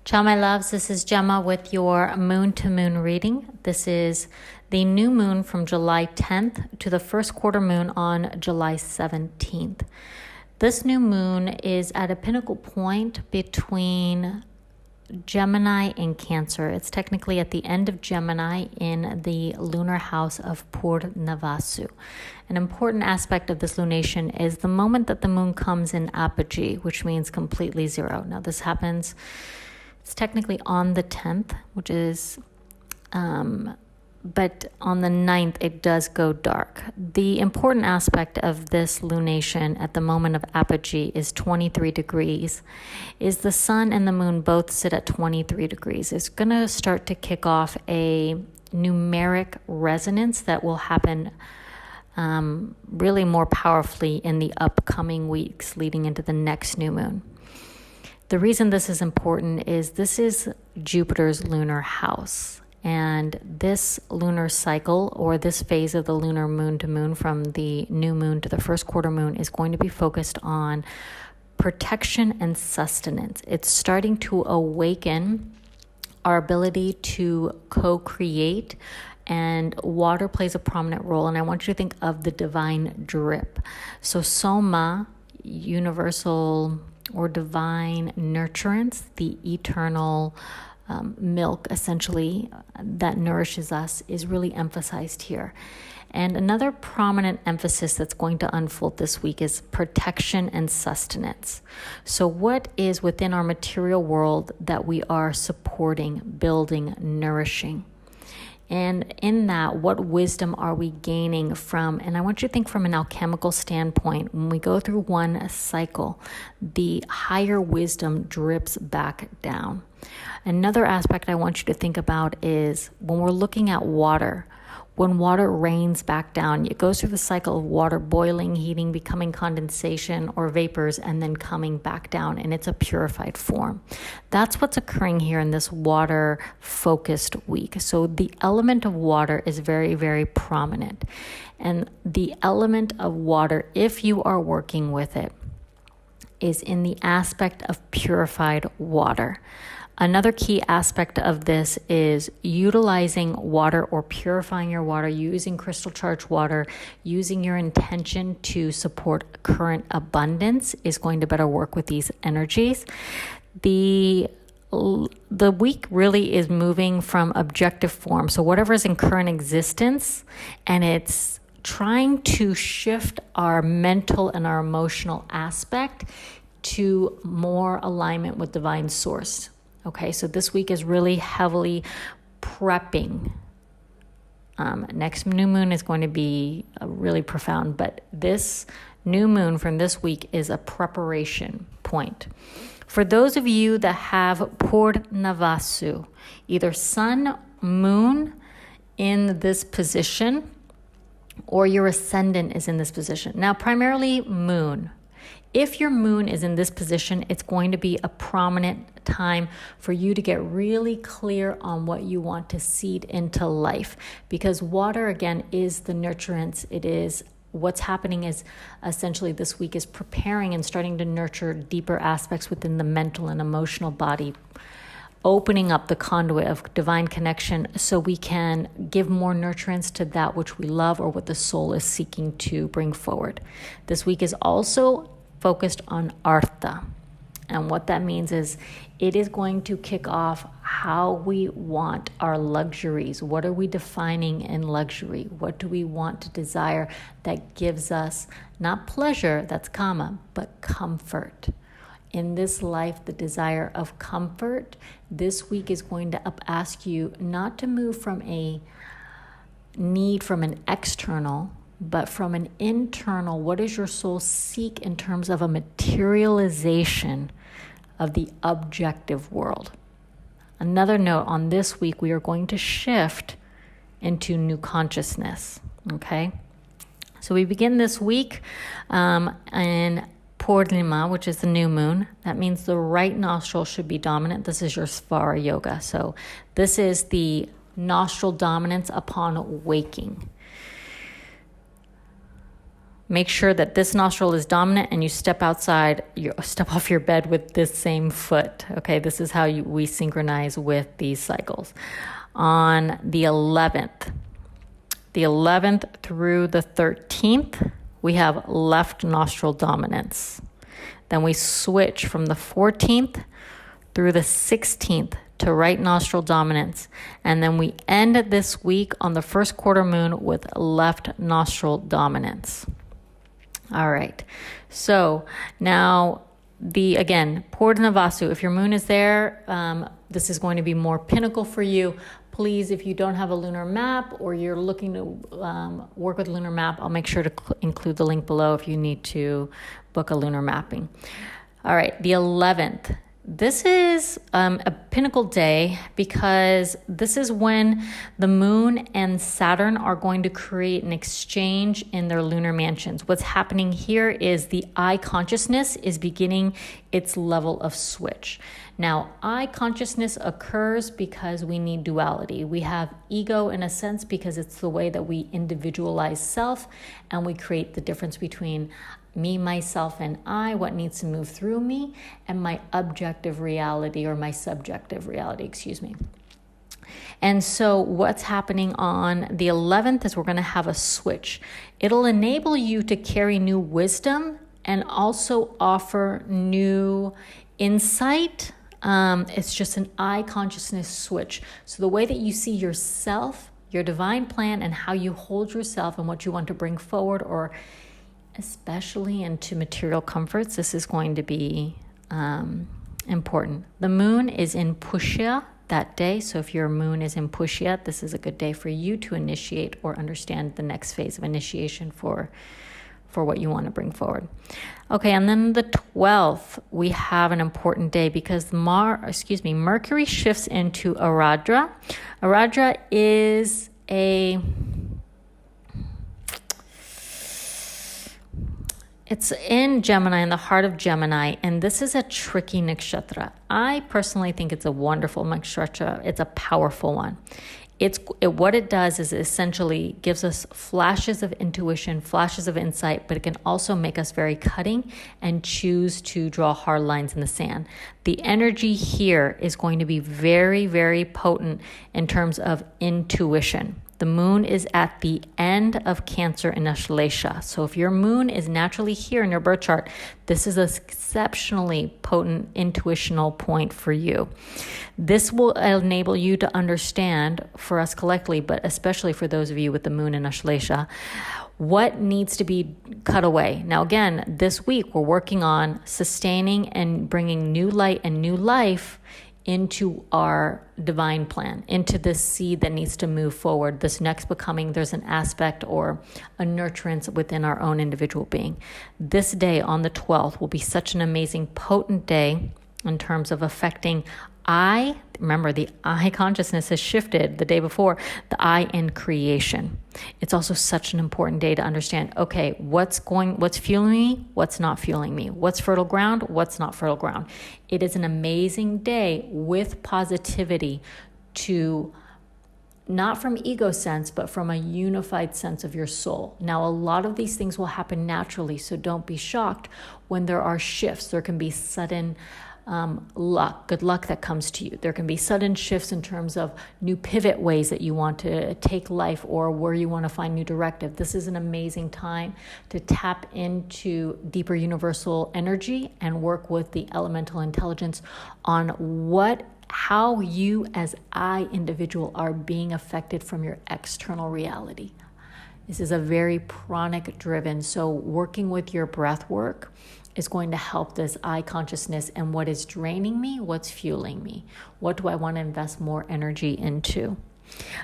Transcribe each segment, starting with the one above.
Ciao, my loves. This is Gemma with your moon to moon reading. This is the new moon from July 10th to the first quarter moon on July 17th. This new moon is at a pinnacle point between Gemini and Cancer. It's technically at the end of Gemini in the lunar house of Purnavasu. An important aspect of this lunation is the moment that the moon comes in apogee, which means completely zero. Now this happens, it's technically on the 10th, which is, but on the 9th, it does go dark. The important aspect of this lunation at the moment of apogee is 23 degrees. Is the sun and the moon both sit at 23 degrees. It's going to start to kick off a numeric resonance that will happen really more powerfully in the upcoming weeks leading into the next new moon. The reason this is important is this is Jupiter's lunar house. And this lunar cycle, or this phase of the lunar moon to moon from the new moon to the first quarter moon, is going to be focused on protection and sustenance. It's starting to awaken our ability to co-create, and water plays a prominent role. And I want you to think of the divine drip. So Soma, universal or divine nurturance, the eternal milk, essentially, that nourishes us, is really emphasized here. And another prominent emphasis that's going to unfold this week is protection and sustenance. So what is within our material world that we are supporting, building, nourishing? And in that, what wisdom are we gaining from? And I want you to think from an alchemical standpoint. When we go through one cycle, the higher wisdom drips back down. Another aspect I want you to think about is when we're looking at water. When water rains back down, it goes through the cycle of water boiling, heating, becoming condensation or vapors, and then coming back down, and it's a purified form. That's what's occurring here in this water-focused week. So the element of water is very, very prominent. And the element of water, if you are working with it, is in the aspect of purified water. Another key aspect of this is utilizing water or purifying your water, using crystal charged water, using your intention to support current abundance is going to better work with these energies. The week really is moving from objective form. So whatever is in current existence, and it's trying to shift our mental and our emotional aspect to more alignment with divine source. Okay, so this week is really heavily prepping. Next new moon is going to be really profound, but this new moon from this week is a preparation point. For those of you that have Purnavasu, either sun, moon in this position, or your ascendant is in this position. Now, primarily moon. If your moon is in this position, it's going to be a prominent time for you to get really clear on what you want to seed into life. Because water, again, is the nurturance. It is what's happening is essentially this week is preparing and starting to nurture deeper aspects within the mental and emotional body, opening up the conduit of divine connection so we can give more nurturance to that which we love or what the soul is seeking to bring forward. This week is also focused on Artha. And what that means is it is going to kick off how we want our luxuries. What are we defining in luxury? What do we want to desire that gives us not pleasure, that's kama, but comfort? In this life, the desire of comfort, this week is going to ask you not to move from a need from an external, but from an internal. What does your soul seek in terms of a materialization of the objective world? Another note on this week, we are going to shift into new consciousness, okay? So we begin this week in Purnima, which is the new moon. That means the right nostril should be dominant. This is your Swara yoga. So this is the nostril dominance upon waking. make sure that this nostril is dominant and you step outside, you step off your bed with this same foot. Okay, this is how we synchronize with these cycles. On the 11th through the 13th, we have left nostril dominance. Then we switch from the 14th through the 16th to right nostril dominance. And then we end this week on the first quarter moon with left nostril dominance. All right. So now again, Purnavasu, if your moon is there, this is going to be more pinnacle for you. Please, if you don't have a lunar map or you're looking to work with lunar map, I'll make sure to include the link below if you need to book a lunar mapping. All right, the 11th. This is a pinnacle day because this is when the moon and Saturn are going to create an exchange in their lunar mansions. What's happening here is the I consciousness is beginning its level of switch. Now, I consciousness occurs because we need duality. We have ego in a sense because it's the way that we individualize self and we create the difference between me, myself, and I, what needs to move through me, and my objective reality or my subjective reality, And so what's happening on the 11th is we're going to have a switch. It'll enable you to carry new wisdom and also offer new insight. It's just an I consciousness switch. So the way that you see yourself, your divine plan, and how you hold yourself and what you want to bring forward, or especially into material comforts, this is going to be important. The moon is in Pushya that day. So if your moon is in Pushya, this is a good day for you to initiate or understand the next phase of initiation for what you want to bring forward. Okay, and then the 12th, we have an important day because Mercury shifts into Aradra. Aradra is it's in Gemini, in the heart of Gemini, and this is a tricky nakshatra. I personally think it's a wonderful nakshatra. It's a powerful one. What it does is it essentially gives us flashes of intuition, flashes of insight, but it can also make us very cutting and choose to draw hard lines in the sand. The energy here is going to be very, very potent in terms of intuition. The moon is at the end of Cancer in Ashlesha. So if your moon is naturally here in your birth chart, this is an exceptionally potent intuitional point for you. This will enable you to understand, for us collectively, but especially for those of you with the moon in Ashlesha, what needs to be cut away. Now, again, this week we're working on sustaining and bringing new light and new life into our divine plan, into this seed that needs to move forward, this next becoming. There's an aspect or a nurturance within our own individual being. This day on the 12th will be such an amazing, potent day in terms of affecting remember the I consciousness has shifted the day before, the I in creation. It's also such an important day to understand, okay, what's fueling me, what's not fueling me, what's fertile ground, what's not fertile ground. It is an amazing day with positivity to, not from ego sense, but from a unified sense of your soul. Now, a lot of these things will happen naturally, so don't be shocked when there are shifts. There can be sudden good luck that comes to you. There can be sudden shifts in terms of new pivot ways that you want to take life or where you want to find new directive. This is an amazing time to tap into deeper universal energy and work with the elemental intelligence on how you as I individual are being affected from your external reality. This is a very pranic driven, so working with your breath work is going to help this I consciousness and what is draining me, what's fueling me. What do I want to invest more energy into?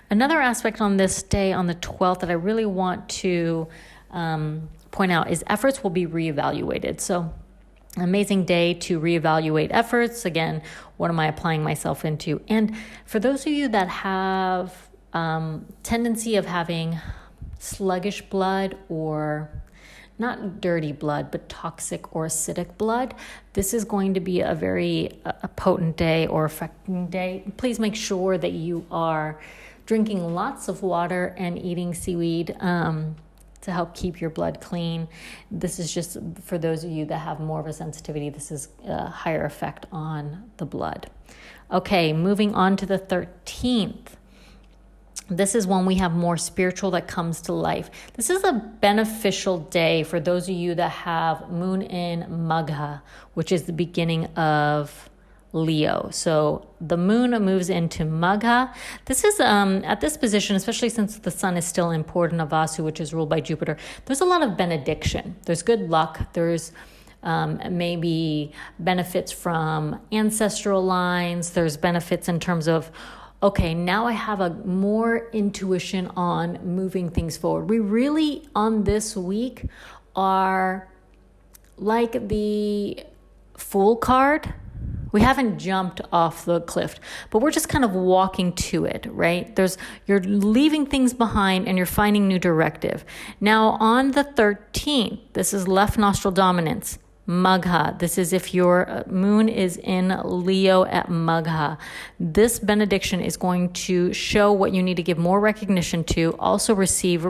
Another aspect on this day, on the 12th, that I really want to point out is efforts will be reevaluated. So amazing day to reevaluate efforts. Again, what am I applying myself into? And for those of you that have tendency of having sluggish blood, or not dirty blood, but toxic or acidic blood, this is going to be a very potent day or affecting day. Please make sure that you are drinking lots of water and eating seaweed. to help keep your blood clean. This is just for those of you that have more of a sensitivity. This is a higher effect on the blood. Okay, moving on to the 13th. This is when we have more spiritual that comes to life. This is a beneficial day for those of you that have moon in Magha, which is the beginning of Leo. So the moon moves into Magha. This is at this position, especially since the sun is still in Purnavasu, which is ruled by Jupiter, there's a lot of benediction. There's good luck. There's maybe benefits from ancestral lines. There's benefits in terms of, okay, now I have a more intuition on moving things forward. We really, on this week, are like the Fool card. We haven't jumped off the cliff, but we're just kind of walking to it, right? You're leaving things behind and you're finding new directive. Now on the 13th, this is left nostril dominance, Magha. This is if your moon is in Leo at Magha. This benediction is going to show what you need to give more recognition to, also receive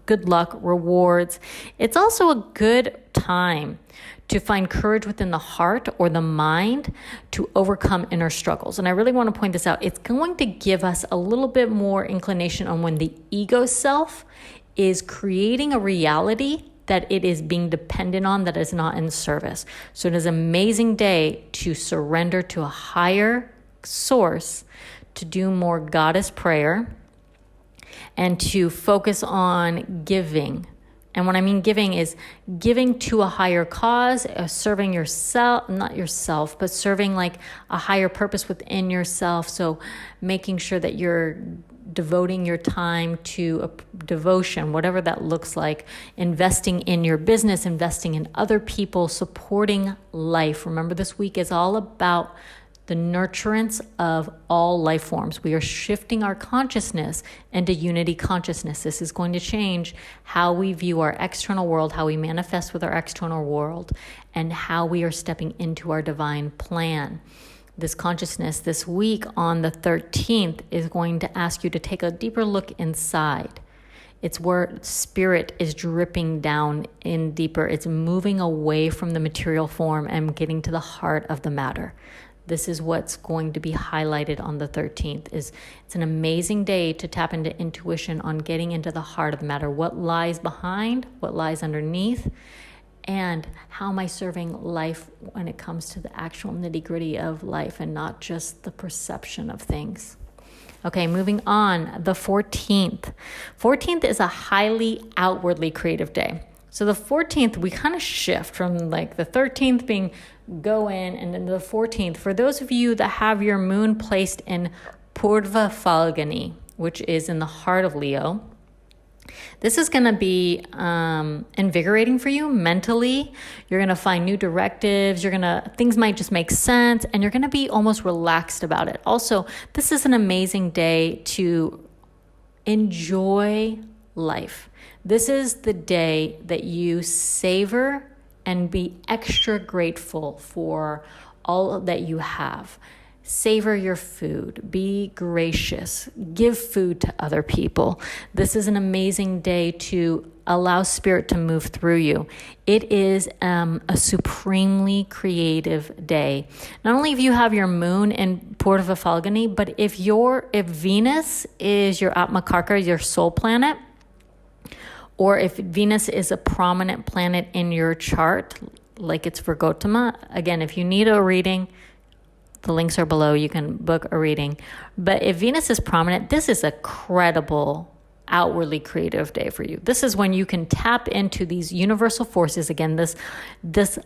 good luck, rewards. It's also a good time to find courage within the heart or the mind to overcome inner struggles. And I really want to point this out. It's going to give us a little bit more inclination on when the ego self is creating a reality that it is being dependent on that is not in service. So it is an amazing day to surrender to a higher source, to do more goddess prayer, and to focus on giving. And what I mean giving is giving to a higher cause, serving yourself, not yourself, but serving like a higher purpose within yourself. So making sure that you're devoting your time to a devotion, whatever that looks like, investing in your business, investing in other people, supporting life. Remember, this week is all about the nurturance of all life forms. We are shifting our consciousness into unity consciousness. This is going to change how we view our external world, how we manifest with our external world, and how we are stepping into our divine plan. This consciousness this week on the 13th is going to ask you to take a deeper look inside. It's where spirit is dripping down in deeper. It's moving away from the material form and getting to the heart of the matter. This is what's going to be highlighted on the 13th. It's an amazing day to tap into intuition on getting into the heart of the matter. What lies behind, what lies underneath, and how am I serving life when it comes to the actual nitty-gritty of life and not just the perception of things. Okay, moving on, the 14th. 14th is a highly outwardly creative day. So the 14th, we kind of shift from like the 13th being go in, and then the 14th, for those of you that have your moon placed in Purva Falguni, which is in the heart of Leo, this is going to be invigorating for you mentally. You're going to find new directives. Things might just make sense, and you're going to be almost relaxed about it. Also, this is an amazing day to enjoy life. This is the day that you savor and be extra grateful for all that you have. Savor your food. Be gracious. Give food to other people. This is an amazing day to allow spirit to move through you. It is a supremely creative day. Not only if you have your moon in Purva Falguni, but if Venus is your Atmakarka, your soul planet, or if Venus is a prominent planet in your chart, like it's Virgotama, again, if you need a reading, the links are below. You can book a reading. But if Venus is prominent, this is a credible, outwardly creative day for you. This is when you can tap into these universal forces. Again, this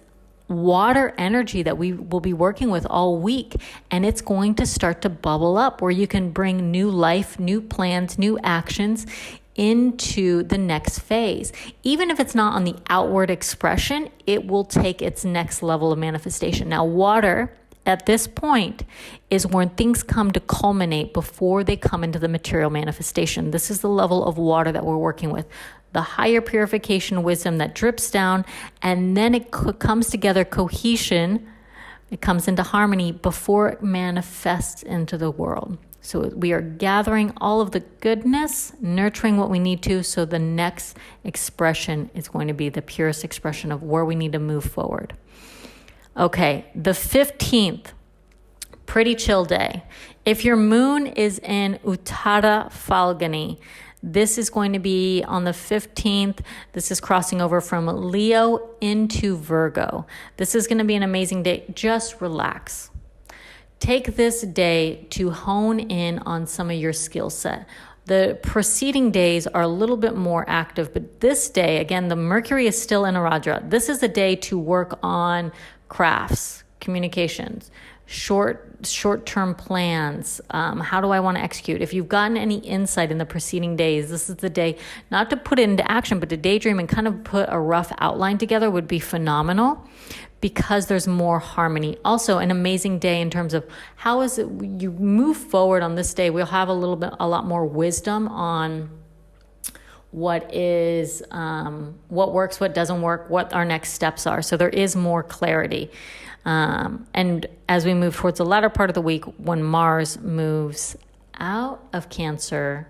water energy that we will be working with all week, and it's going to start to bubble up where you can bring new life, new plans, new actions into the next phase. Even if it's not on the outward expression, it will take its next level of manifestation. Now, water at this point is when things come to culminate before they come into the material manifestation. This is the level of water that we're working with. The higher purification wisdom that drips down, and then it comes together, cohesion. It comes into harmony before it manifests into the world. So we are gathering all of the goodness, nurturing what we need to, so the next expression is going to be the purest expression of where we need to move forward. Okay, the 15th, pretty chill day. If your moon is in Uttara Phalguni, this is going to be on the 15th. This is crossing over from Leo into Virgo. This is going to be an amazing day. Just relax. Take this day to hone in on some of your skill set. The preceding days are a little bit more active, but this day, again, the Mercury is still in Aradra. This is a day to work on crafts, communications, short-term plans. How do I want to execute? If you've gotten any insight in the preceding days, this is the day not to put it into action, but to daydream and kind of put a rough outline together would be phenomenal, because there's more harmony. Also, an amazing day in terms of how is it you move forward on this day. We'll have a lot more wisdom on what is, what works, what doesn't work, what our next steps are. So there is more clarity. And as we move towards the latter part of the week, when Mars moves out of Cancer,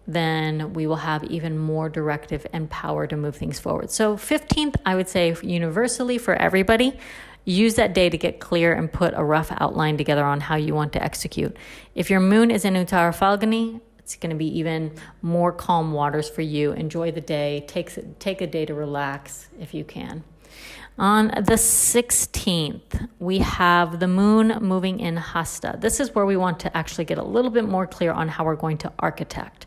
then we will have even more directive and power to move things forward. So 15th, I would say universally for everybody, use that day to get clear and put a rough outline together on how you want to execute. If your moon is in Uttara Phalguni, it's going to be even more calm waters for you. Enjoy the day. Take a day to relax if you can. On the 16th, we have the moon moving in Hasta. This is where we want to actually get a little bit more clear on how we're going to architect.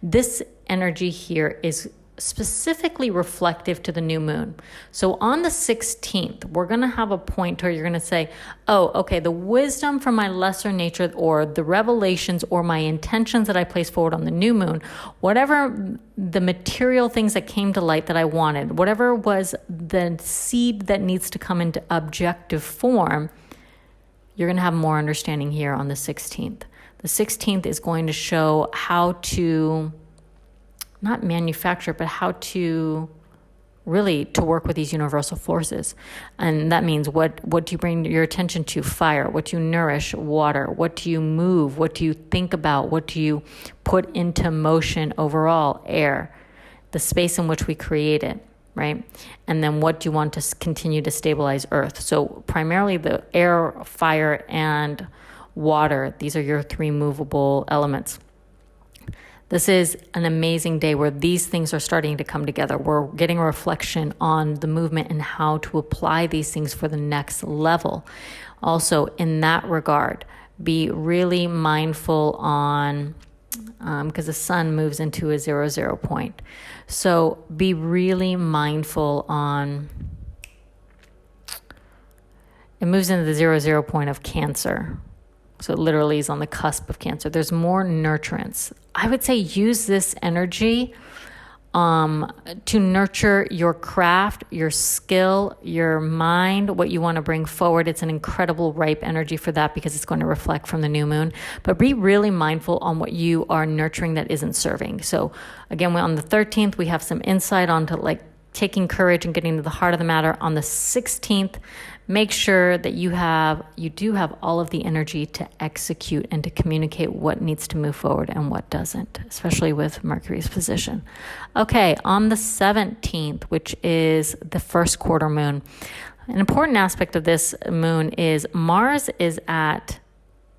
This energy here is specifically reflective to the new moon. So on the 16th, we're going to have a point where you're going to say, oh, okay, the wisdom from my lesser nature or the revelations or my intentions that I place forward on the new moon, whatever the material things that came to light that I wanted, whatever was the seed that needs to come into objective form, you're going to have more understanding here on the 16th. The 16th is going to show how to not manufacture, but how to really to work with these universal forces. And that means what do you bring your attention to? Fire. What do you nourish? Water. What do you move? What do you think about? What do you put into motion overall? Air. The space in which we create it, right? And then what do you want to continue to stabilize Earth? So primarily the air, fire, and water. These are your three movable elements. This is an amazing day where these things are starting to come together. We're getting a reflection on the movement and how to apply these things for the next level. Also, in that regard, be really mindful on, because the sun moves into a 0 point. So be really mindful on, it moves into the 0 point of Cancer. So it literally is on the cusp of Cancer. There's more nurturance. I would say use this energy to nurture your craft, your skill, your mind, what you want to bring forward. It's an incredible ripe energy for that because it's going to reflect from the new moon. But be really mindful on what you are nurturing that isn't serving. So again, on the 13th, we have some insight onto like taking courage and getting to the heart of the matter. On the 16th, make sure that you do have all of the energy to execute and to communicate what needs to move forward and what doesn't, especially with Mercury's position. Okay, on the 17th, which is the first quarter moon, an important aspect of this moon is Mars is at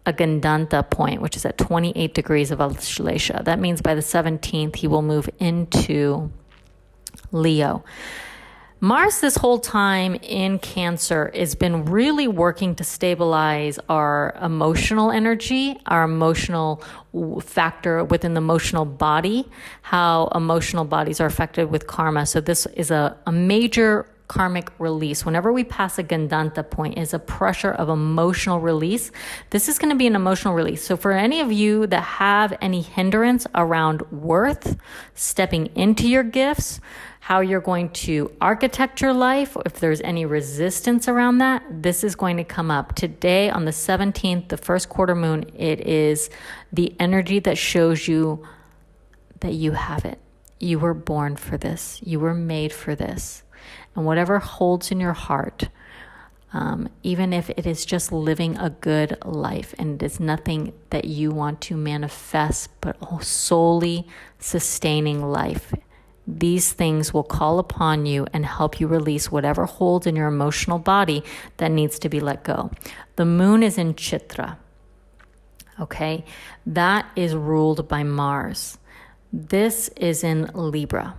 a Gandanta point, which is at 28 degrees of Ashlesha. That means by the 17th, he will move into Leo. Mars this whole time in Cancer has been really working to stabilize our emotional energy, our emotional factor within the emotional body, how emotional bodies are affected with karma. So this is a major karmic release. Whenever we pass a Gandanta point, is a pressure of emotional release. This is going to be an emotional release. So for any of you that have any hindrance around worth, stepping into your gifts, how you're going to architect your life, if there's any resistance around that, this is going to come up. Today on the 17th, the first quarter moon, it is the energy that shows you that you have it. You were born for this. You were made for this. And whatever holds in your heart, even if it is just living a good life and it is nothing that you want to manifest, but solely sustaining life. These things will call upon you and help you release whatever holds in your emotional body that needs to be let go. The moon is in Chitra. Okay, that is ruled by Mars. This is in Libra.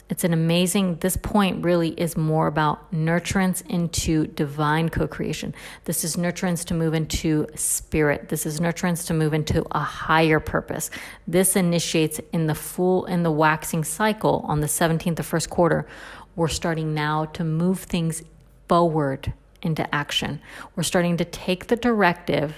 It's an amazing, this point really is more about nurturance into divine co-creation. This is nurturance to move into spirit. This is nurturance to move into a higher purpose. This initiates in the waxing cycle on the 17th of first quarter. We're starting now to move things forward into action. We're starting to take the directive,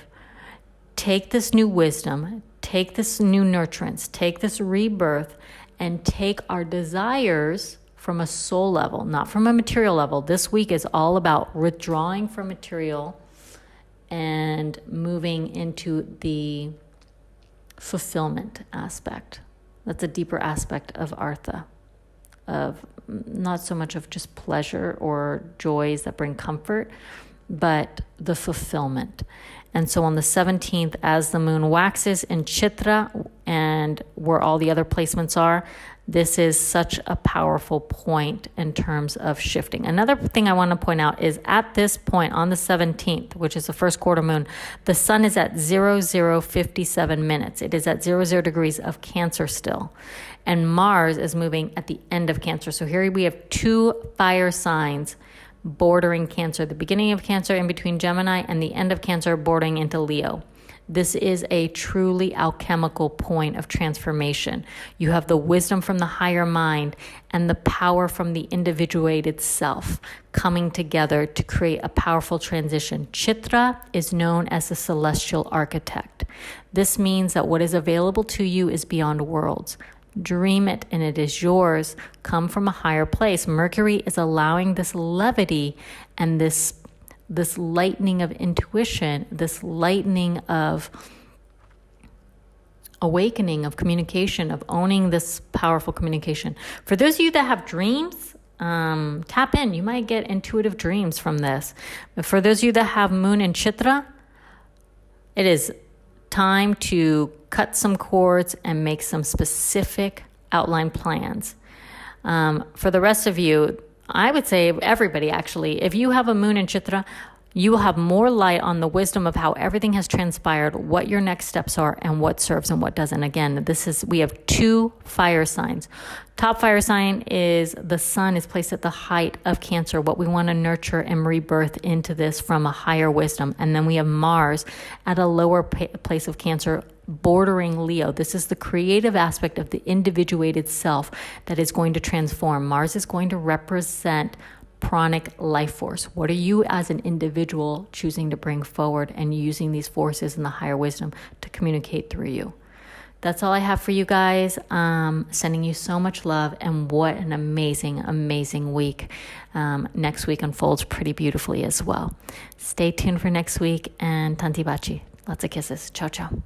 take this new wisdom, take this new nurturance, take this rebirth, and take our desires from a soul level, not from a material level. This week is all about withdrawing from material and moving into the fulfillment aspect. That's a deeper aspect of Artha, of not so much of just pleasure or joys that bring comfort, but the fulfillment. And so on the 17th, as the moon waxes in Chitra and where all the other placements are, this is such a powerful point in terms of shifting. Another thing I want to point out is at this point on the 17th, which is the first quarter moon, the sun is at 0057 minutes. It is at 00 degrees of Cancer still. And Mars is moving at the end of Cancer. So here we have two fire signs bordering Cancer, the beginning of Cancer in between Gemini and the end of Cancer bordering into Leo. This is a truly alchemical point of transformation. You have the wisdom from the higher mind and the power from the individuated self coming together to create a powerful transition. Chitra is known as the celestial architect. This means that what is available to you is beyond worlds. Dream it and it is yours. Come from a higher place. Mercury is allowing this levity and this lightning of intuition, this lightning of awakening, of communication, of owning this powerful communication. For those of you that have dreams, tap in. You might get intuitive dreams from this. But for those of you that have moon in Chitra, it is time to cut some cords and make some specific outline plans. For the rest of you, I would say everybody actually, if you have a moon in Chitra, you will have more light on the wisdom of how everything has transpired, what your next steps are, and what serves and what doesn't. Again, we have two fire signs. Top fire sign is the sun is placed at the height of Cancer, what we want to nurture and rebirth into this from a higher wisdom. And then we have Mars at a lower place of Cancer, bordering Leo. This is the creative aspect of the individuated self that is going to transform. Mars is going to represent pranic life force. What are you as an individual choosing to bring forward and using these forces and the higher wisdom to communicate through you? That's all I have for you guys. Sending you so much love, and what an amazing, amazing week. Next week unfolds pretty beautifully as well. Stay tuned for next week, and tanti baci. Lots of kisses. Ciao, ciao.